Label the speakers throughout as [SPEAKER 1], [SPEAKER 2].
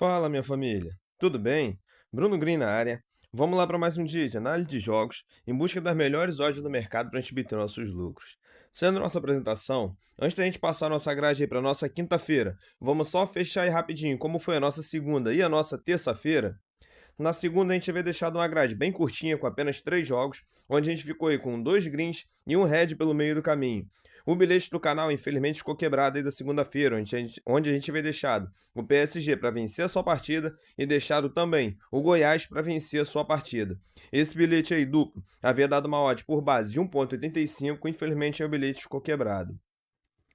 [SPEAKER 1] Fala, minha família. Tudo bem? Bruno Green na área. Vamos lá para mais um dia de análise de jogos em busca das melhores odds do mercado para a gente obter nossos lucros. Sendo nossa apresentação, antes da gente passar nossa grade aí para nossa quinta-feira, vamos só fechar aí rapidinho como foi a nossa segunda e a nossa terça-feira. Na segunda, a gente havia deixado uma grade bem curtinha, com apenas 3 jogos, onde a gente ficou aí com 2 greens e um red pelo meio do caminho. O bilhete do canal, infelizmente, ficou quebrado aí da segunda-feira, onde a gente havia deixado o PSG para vencer a sua partida e deixado também o Goiás para vencer a sua partida. Esse bilhete aí duplo havia dado uma odd por base de 1,85, infelizmente o bilhete ficou quebrado.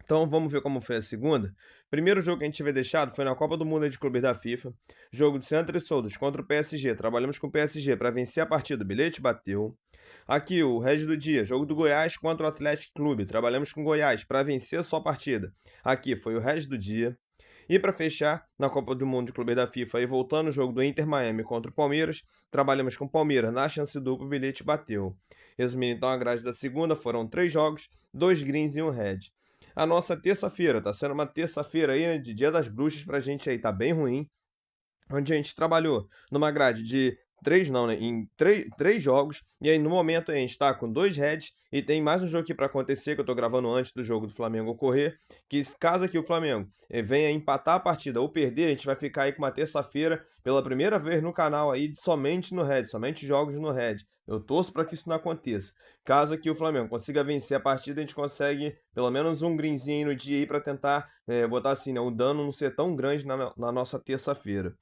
[SPEAKER 1] Então vamos ver como foi a segunda. Primeiro jogo que a gente havia deixado foi na Copa do Mundo de Clubes da FIFA. Jogo de Santos e Soldos contra o PSG. Trabalhamos com o PSG para vencer a partida. O bilhete bateu. Aqui o Regis do Dia. Jogo do Goiás contra o Atlético Clube. Trabalhamos com o Goiás para vencer a sua partida. Aqui foi o Regis do Dia. E para fechar, na Copa do Mundo de Clubes da FIFA, e voltando o jogo do Inter Miami contra o Palmeiras, trabalhamos com o Palmeiras na chance dupla, o bilhete bateu. Resumindo então a grade da segunda, foram 3 jogos, 2 greens e um red. A nossa terça-feira, tá sendo uma terça-feira aí, né, de Dia das Bruxas pra gente aí, tá bem ruim, onde a gente trabalhou numa grade de três, não, né? Em três jogos, e aí no momento a gente está com 2 heads, e tem mais um jogo aqui para acontecer, que eu estou gravando antes do jogo do Flamengo ocorrer, que caso aqui o Flamengo venha empatar a partida ou perder, a gente vai ficar aí com uma terça-feira, pela primeira vez no canal aí, somente no head, somente jogos no head. Eu torço para que isso não aconteça. Caso aqui o Flamengo consiga vencer a partida, a gente consegue pelo menos um greenzinho no dia aí para tentar botar assim, né, o dano não ser tão grande na nossa terça-feira.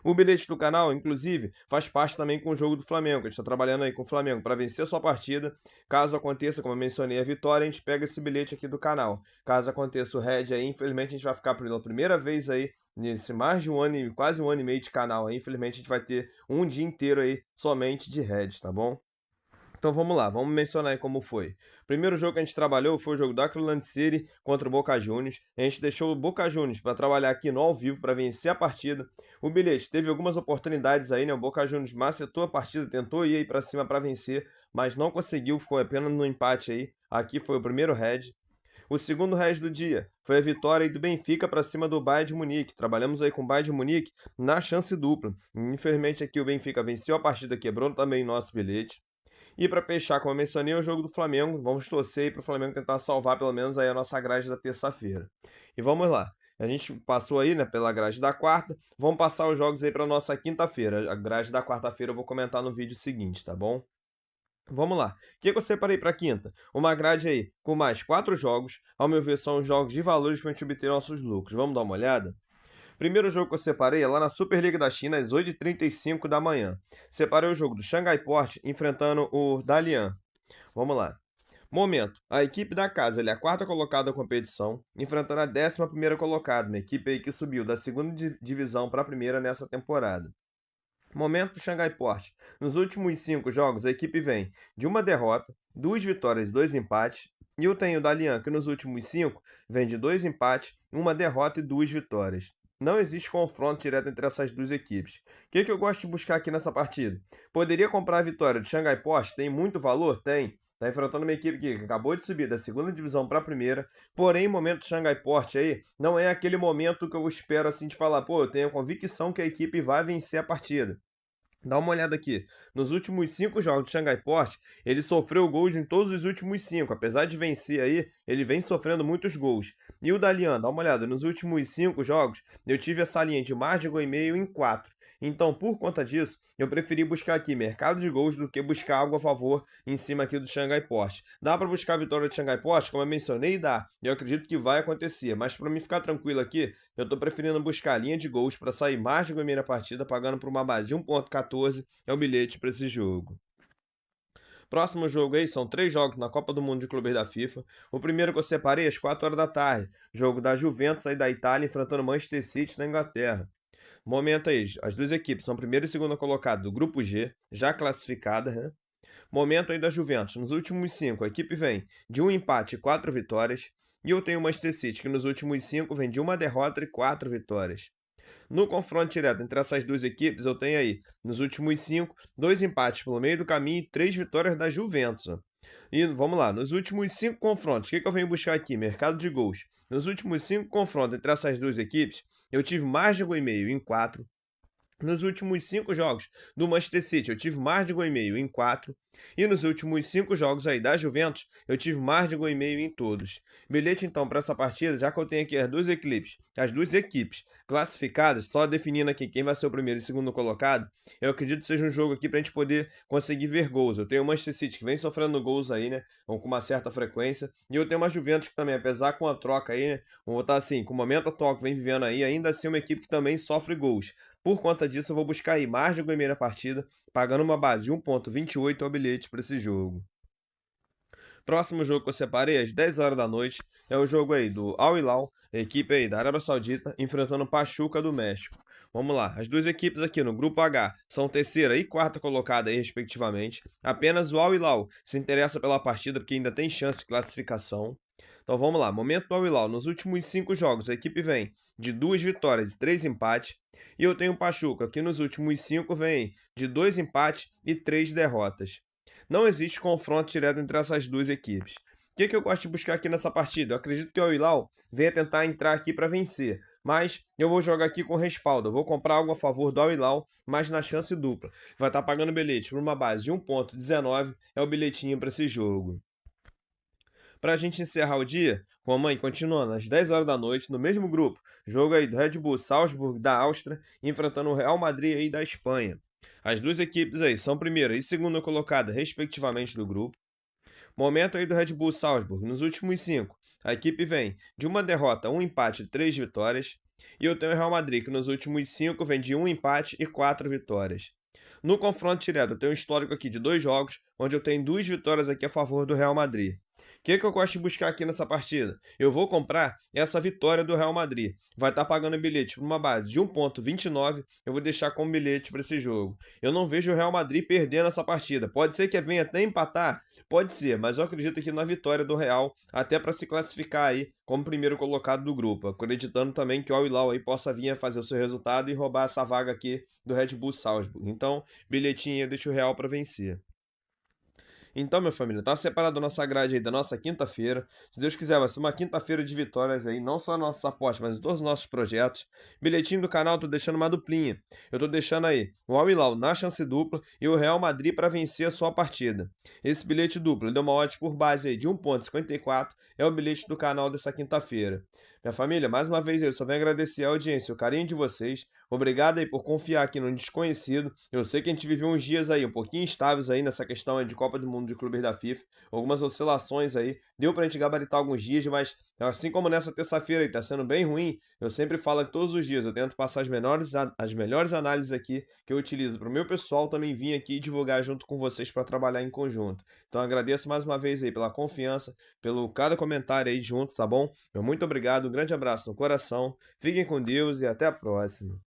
[SPEAKER 1] O bilhete do canal, inclusive, faz parte também com o jogo do Flamengo. A gente está trabalhando aí com o Flamengo para vencer a sua partida. Caso aconteça, como eu mencionei, a vitória, a gente pega esse bilhete aqui do canal. Caso aconteça o red aí, infelizmente a gente vai ficar pela primeira vez aí, nesse mais de um ano, quase um ano e meio de canal aí, infelizmente a gente vai ter um dia inteiro aí somente de red, tá bom? Então vamos lá, vamos mencionar aí como foi. O primeiro jogo que a gente trabalhou foi o jogo da Cleveland City contra o Boca Juniors. A gente deixou o Boca Juniors para trabalhar aqui no ao vivo para vencer a partida. O bilhete teve algumas oportunidades aí, né? O Boca Juniors macetou a partida, tentou ir aí para cima para vencer, mas não conseguiu, ficou apenas no empate aí. Aqui foi o primeiro head. O segundo head do dia foi a vitória aí do Benfica para cima do Bayern de Munique. Trabalhamos aí com o Bayern de Munique na chance dupla. Infelizmente aqui o Benfica venceu a partida, quebrou também nosso bilhete. E para fechar, como eu mencionei, o jogo do Flamengo. Vamos torcer para o Flamengo tentar salvar pelo menos aí a nossa grade da terça-feira. E vamos lá. A gente passou aí, né, pela grade da quarta. Vamos passar os jogos aí para nossa quinta-feira. A grade da quarta-feira eu vou comentar no vídeo seguinte, tá bom? Vamos lá. O que eu separei para quinta? Uma grade aí com mais 4 jogos. Ao meu ver, são os jogos de valores para a gente obter nossos lucros. Vamos dar uma olhada? Primeiro jogo que eu separei é lá na Superliga da China, às 8h35 da manhã. Separei o jogo do Shanghai Port enfrentando o Dalian. Vamos lá. Momento. A equipe da casa é a quarta colocada da competição, enfrentando a 11ª colocada, uma equipe aí que subiu da segunda divisão para a primeira nessa temporada. Momento do Shanghai Port. Nos últimos 5 jogos, a equipe vem de uma derrota, 2 vitórias e 2 empates. E eu tenho o Dalian, que nos últimos 5 vem de 2 empates, uma derrota e 2 vitórias. Não existe confronto direto entre essas duas equipes. O que eu gosto de buscar aqui nessa partida? Poderia comprar a vitória do Shanghai Port? Tem muito valor? Tem. Está enfrentando uma equipe que acabou de subir da segunda divisão para a primeira. Porém, o momento do Shanghai Port aí não é aquele momento que eu espero assim de falar, pô, eu tenho a convicção que a equipe vai vencer a partida. Dá uma olhada aqui. Nos últimos 5 jogos de Shanghai Port, ele sofreu gols em todos os últimos 5. Apesar de vencer aí, ele vem sofrendo muitos gols. E o Dalian, dá uma olhada. Nos últimos 5 jogos, eu tive essa linha de mais de gol e meio em 4. Então, por conta disso, eu preferi buscar aqui mercado de gols do que buscar algo a favor em cima aqui do Shanghai Port. Dá para buscar a vitória do Shanghai Port? Como eu mencionei, dá. Eu acredito que vai acontecer. Mas para mim ficar tranquilo aqui, eu estou preferindo buscar a linha de gols para sair mais de gol e meio na partida, pagando por uma base de 1,14 é o bilhete para esse jogo. Próximo jogo aí são 3 jogos na Copa do Mundo de Clubes da FIFA. O primeiro que eu separei às 4 horas da tarde. Jogo da Juventus aí da Itália enfrentando o Manchester City na Inglaterra. Momento aí, as duas equipes são primeiro e segundo colocado do grupo G, já classificadas, né? Momento aí da Juventus. Nos últimos 5, a equipe vem de um empate e 4 vitórias. E eu tenho o Manchester City, que nos últimos 5 vem de uma derrota e 4 vitórias. No confronto direto entre essas duas equipes, eu tenho aí, nos últimos 5, 2 empates pelo meio do caminho e 3 vitórias da Juventus. E vamos lá, nos últimos 5 confrontos, o que eu venho buscar aqui? Mercado de gols. Nos últimos 5 confrontos entre essas duas equipes, eu tive mais de gol e meio em 4, Nos últimos 5 jogos do Manchester City, eu tive mais de gol e meio em 4. E nos últimos 5 jogos aí da Juventus, eu tive mais de gol e meio em todos. Bilhete então para essa partida, já que eu tenho aqui as duas equipes classificadas, só definindo aqui quem vai ser o primeiro e segundo colocado, eu acredito que seja um jogo aqui para a gente poder conseguir ver gols. Eu tenho o Manchester City que vem sofrendo gols aí, né, com uma certa frequência, e eu tenho uma Juventus que também, apesar com a troca aí, né, vamos botar assim, com o momento atual que vem vivendo aí, ainda assim é uma equipe que também sofre gols. Por conta disso, eu vou buscar aí mais de gol e meio na partida, pagando uma base de 1,28 ao bilhete para esse jogo. Próximo jogo que eu separei, às 10 horas da noite, é o jogo aí do Al Hilal, a equipe aí da Arábia Saudita, enfrentando o Pachuca do México. Vamos lá, as duas equipes aqui no grupo H são terceira e quarta colocada aí, respectivamente. Apenas o Al Hilal se interessa pela partida porque ainda tem chance de classificação. Então vamos lá, momento do Al Hilal. Nos últimos 5 jogos, a equipe vem de 2 vitórias e 3 empates. E eu tenho o Pachuca, que nos últimos 5 vem de 2 empates e 3 derrotas. Não existe confronto direto entre essas duas equipes. O que eu gosto de buscar aqui nessa partida? Eu acredito que o Al Hilal venha tentar entrar aqui para vencer, mas eu vou jogar aqui com respaldo. Eu vou comprar algo a favor do Al Hilal, mas na chance dupla. Vai estar pagando bilhete por uma base de 1,19, é o bilhetinho para esse jogo. Para a gente encerrar o dia, com a mãe continuando às 10 horas da noite, no mesmo grupo, jogo aí do Red Bull Salzburg da Áustria, enfrentando o Real Madrid aí da Espanha. As duas equipes aí são primeira e segunda colocada, respectivamente, do grupo. Momento aí do Red Bull Salzburg, nos últimos 5, a equipe vem de uma derrota, um empate e 3 vitórias. E eu tenho o Real Madrid, que nos últimos 5 vem de um empate e 4 vitórias. No confronto direto, eu tenho um histórico aqui de 2 jogos, onde eu tenho 2 vitórias aqui a favor do Real Madrid. O que eu gosto de buscar aqui nessa partida? Eu vou comprar essa vitória do Real Madrid. Vai estar pagando bilhete por uma base de 1,29. Eu vou deixar como bilhete para esse jogo. Eu não vejo o Real Madrid perdendo essa partida. Pode ser que venha até empatar? Pode ser, mas eu acredito aqui na vitória do Real, até para se classificar aí como primeiro colocado do grupo. Acreditando também que o Al Hilal aí possa vir a fazer o seu resultado e roubar essa vaga aqui do Red Bull Salzburg. Então, bilhetinho eu deixo o Real para vencer. Então, minha família, tá separado a nossa grade aí da nossa quinta-feira. Se Deus quiser, vai ser uma quinta-feira de vitórias aí, não só no nosso aporte, mas em todos os nossos projetos. Bilhetinho do canal, tô deixando uma duplinha. Eu tô deixando aí o Al Hilal na chance dupla e o Real Madrid para vencer a sua partida. Esse bilhete duplo, ele deu uma odd por base aí de 1,54, é o bilhete do canal dessa quinta-feira. Minha família, mais uma vez eu só venho agradecer a audiência, o carinho de vocês. Obrigado aí por confiar aqui no desconhecido. Eu sei que a gente viveu uns dias aí um pouquinho instáveis aí nessa questão aí de Copa do Mundo de clubes da FIFA, algumas oscilações aí. Deu pra gente gabaritar alguns dias, mas assim como nessa terça-feira aí tá sendo bem ruim, eu sempre falo que todos os dias eu tento passar as melhores análises aqui que eu utilizo para o meu pessoal também vir aqui divulgar junto com vocês para trabalhar em conjunto. Então agradeço mais uma vez aí pela confiança, pelo cada comentário aí junto, tá bom? Meu muito obrigado, um grande abraço no coração, fiquem com Deus e até a próxima.